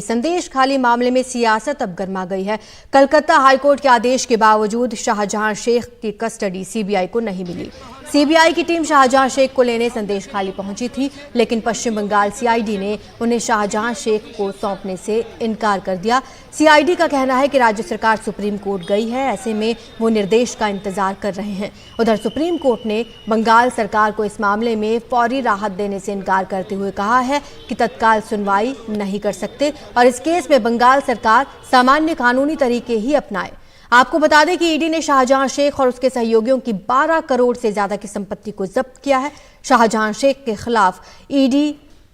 संदेश खाली मामले में सियासत अब गर्मा गई है। कलकत्ता हाईकोर्ट के आदेश के बावजूद शाहजहां शेख की कस्टडी सीबीआई को नहीं मिली। सीबीआई की टीम शाहजहां शेख को लेने संदेश खाली पहुंची थी, लेकिन पश्चिम बंगाल सीआईडी ने उन्हें शाहजहां शेख को सौंपने से इनकार कर दिया। सीआईडी का कहना है कि राज्य सरकार सुप्रीम कोर्ट गई है, ऐसे में वो निर्देश का इंतजार कर रहे हैं। उधर सुप्रीम कोर्ट ने बंगाल सरकार को इस मामले में फौरी राहत देने से इनकार करते हुए कहा है कि तत्काल सुनवाई नहीं कर सकते और इस केस में बंगाल सरकार सामान्य कानूनी तरीके ही अपनाए। आपको बता दें कि ईडी ने शाहजहां शेख और उसके सहयोगियों की 12 करोड़ से ज्यादा की संपत्ति को जब्त किया है। शाहजहां शेख के खिलाफ ईडी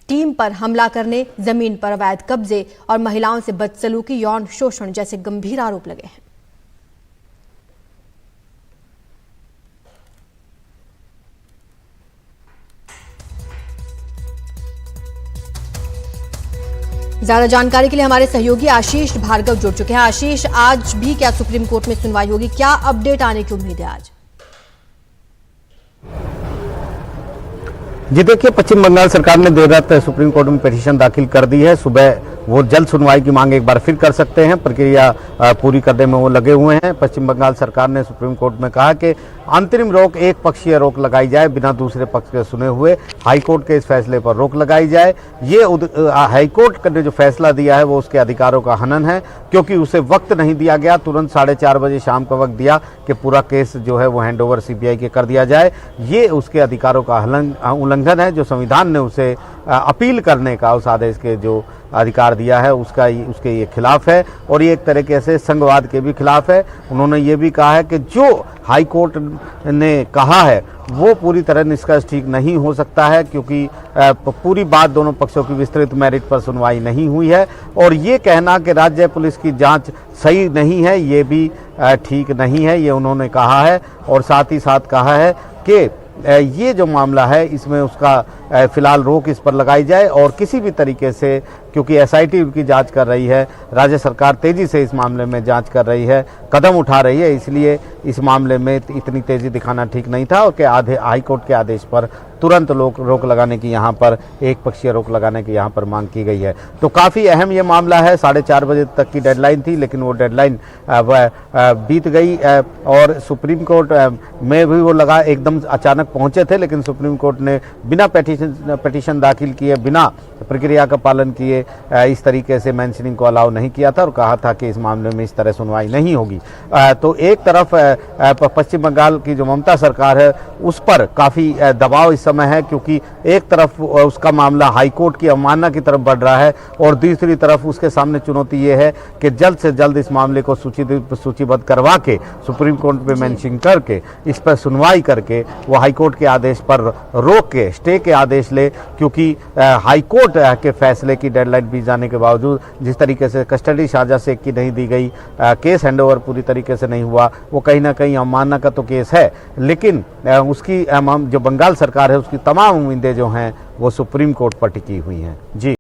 टीम पर हमला करने, जमीन पर अवैध कब्जे और महिलाओं से बदसलूकी, यौन शोषण जैसे गंभीर आरोप लगे हैं। ज्यादा जानकारी के लिए हमारे सहयोगी आशीष भार्गव जुड़ चुके हैं। आशीष, आज भी क्या सुप्रीम कोर्ट में सुनवाई होगी? क्या अपडेट आने की उम्मीद है आज? जी देखिए, पश्चिम बंगाल सरकार ने देर रात सुप्रीम कोर्ट में पिटीशन दाखिल कर दी है। सुबह वो जल्द सुनवाई की मांग एक बार फिर कर सकते हैं। प्रक्रिया पूरी करने में वो लगे हुए हैं। पश्चिम बंगाल सरकार ने सुप्रीम कोर्ट में कहा कि अंतरिम रोक, एक पक्षीय रोक लगाई जाए, बिना दूसरे पक्ष के सुने हुए हाईकोर्ट के इस फैसले पर रोक लगाई जाए। ये हाईकोर्ट ने जो फैसला दिया है वो उसके अधिकारों का हनन है, क्योंकि उसे वक्त नहीं दिया गया। तुरंत 4:30 बजे शाम का वक्त दिया कि पूरा केस जो है वो हैंडओवर सीबीआई के कर दिया जाए। ये उसके अधिकारों का उल्लंघन है। जो संविधान ने उसे अपील करने का, उस आदेश के जो अधिकार दिया है उसके ये खिलाफ है और ये एक तरीके से संघवाद के भी खिलाफ है। उन्होंने ये भी कहा है कि जो हाई कोर्ट ने कहा है वो पूरी तरह निष्कर्ष ठीक नहीं हो सकता है, क्योंकि पूरी बात दोनों पक्षों की विस्तृत मेरिट पर सुनवाई नहीं हुई है। और ये कहना कि राज्य पुलिस की जांच सही नहीं है, ये भी ठीक नहीं है, ये उन्होंने कहा है। और साथ ही साथ कहा है कि ये जो मामला है इसमें उसका फिलहाल रोक इस पर लगाई जाए और किसी भी तरीके से, क्योंकि एसआईटी की जांच कर रही है, राज्य सरकार तेजी से इस मामले में जांच कर रही है, कदम उठा रही है, इसलिए इस मामले में इतनी तेजी दिखाना ठीक नहीं था और कि हाईकोर्ट के आदेश पर तुरंत रोक लगाने की, यहाँ पर एक पक्षीय रोक लगाने की यहाँ पर मांग की गई है। तो काफ़ी अहम ये मामला है। 4:30 बजे तक की डेडलाइन थी, लेकिन वो डेडलाइन बीत गई और सुप्रीम कोर्ट में भी वो लगा एकदम अचानक पहुंचे थे, लेकिन सुप्रीम कोर्ट ने बिना पिटीशन दाखिल किए, बिना प्रक्रिया का पालन किए इस तरीके से मेंशनिंग को अलाउ नहीं किया था और कहा था कि इस मामले में इस तरह सुनवाई नहीं होगी। तो एक तरफ पश्चिम बंगाल की जो ममता सरकार है उस पर काफ़ी दबाव इस समय है, क्योंकि एक तरफ उसका मामला हाईकोर्ट की अवमानना की तरफ बढ़ रहा है और दूसरी तरफ उसके सामने चुनौती ये है कि जल्द से जल्द इस मामले को सूचीबद्ध करवा के सुप्रीम कोर्ट में मेंशन करके इस पर सुनवाई करके वो हाईकोर्ट के आदेश पर रोक के स्टे के आदेश ले, क्योंकि हाईकोर्ट के फैसले की डेडलाइन बीत जाने के बावजूद जिस तरीके से कस्टडी शाहजहां शेख की नहीं दी गई, केस हैंडओवर पूरी तरीके से नहीं हुआ, वो कहीं ना कहीं अवमानना का तो केस है, लेकिन उसकी जो बंगाल सरकार है उसकी तमाम उम्मीदें जो हैं वो सुप्रीम कोर्ट पर टिकी हुई हैं। जी।